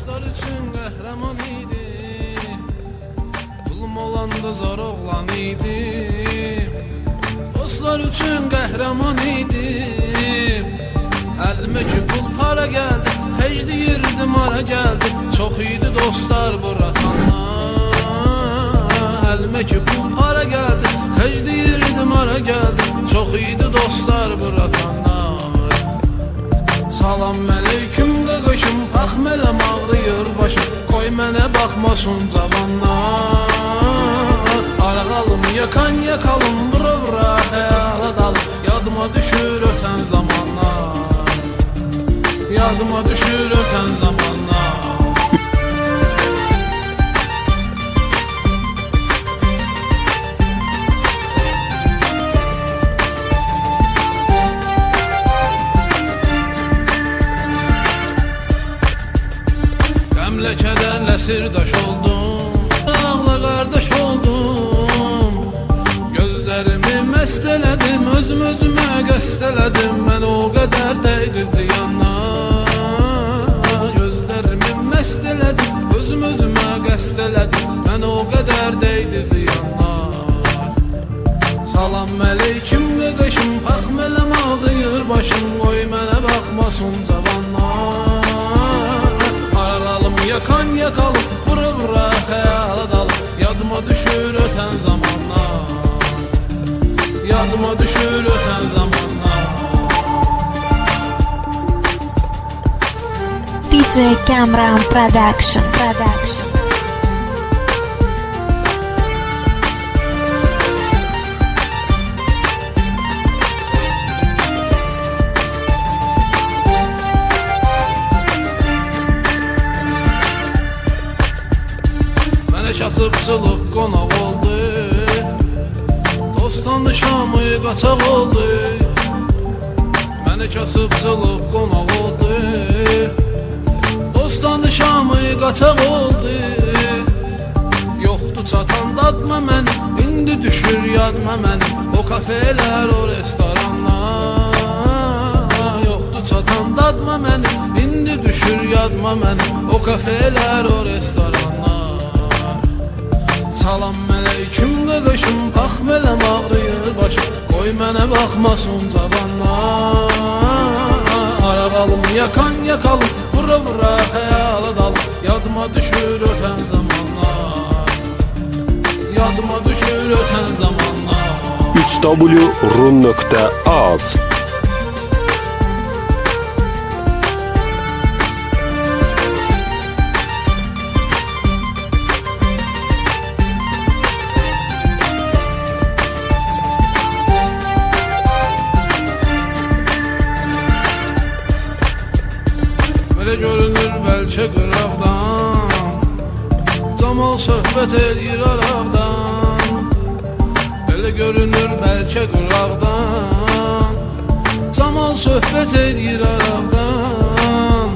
Dostlar üçün qəhrəman idi, pulum olanda zor oğlan idi. Dostlar üçün qəhrəman idi, əlimə ki pul para gəldi, heç deyirdim ara gəldi. Çox idi dostlar buratanlar, əlimə ki pul para gəldi, heç deyirdim ara gəldi. Çox idi dostlar buratanlar. Salam aleyküm qaqaşım, bax mələm ağrıyır başım, qoy mənə baxmasın cavanlar. Arağalım yakan yakalım, vura vura xəyala dalım, yadıma düşür ötən zamanlar, yadıma düşür ötən zamanlar. Qəmlə kədərlə sirdaş oldum, ağla qardaş oldum. Gözlərimi məst elədim, özüm özümə qəst elədim. Mən o qədər dəydi ziyanlar. Gözlərimi məst elədim, özüm özümə qəst elədim. Mən o qədər dəydi ziyanlar. Salam aleyküm qaqaşım, bax mələm ağrıyır başım, qoy mənə baxmasın cavanlar. Yakan yakalım, vura vura xəyala dalım, yadıma düşür ötən zamanlar, yadıma düşür ötən zamanlar. DJ Kamran Production. Kasıb çılıb qonaq oldu, dostdan şamı qaçaq oldu. Məni kasıb çılıb qonaq oldu, dostdan şamı qaçaq oldu. Yoxdu çatan dadma mənim, indi düşür yadma mənim, o kafelər, o restoranlar. Yoxdu çatan dadma mənim, indi düşür yadma mənim, o kafelər, o restoranlar. Salam aleyküm qaqaşım, bax mələm ağrıyır başım, qoy mənə baxmasın cavanlar. Arağalım yakan yakalım, vura vura xəyala dalım, yadıma düşür ötən zamanlar, yadıma düşür ötən zamanlar. 3w.az Belə görünür bəlkə qıraqdan, Camal söhbət edir araqdan. Belə görünür bəlkə qıraqdan, Camal söhbət edir araqdan.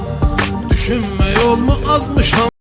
Düşünmək olmu azmışam.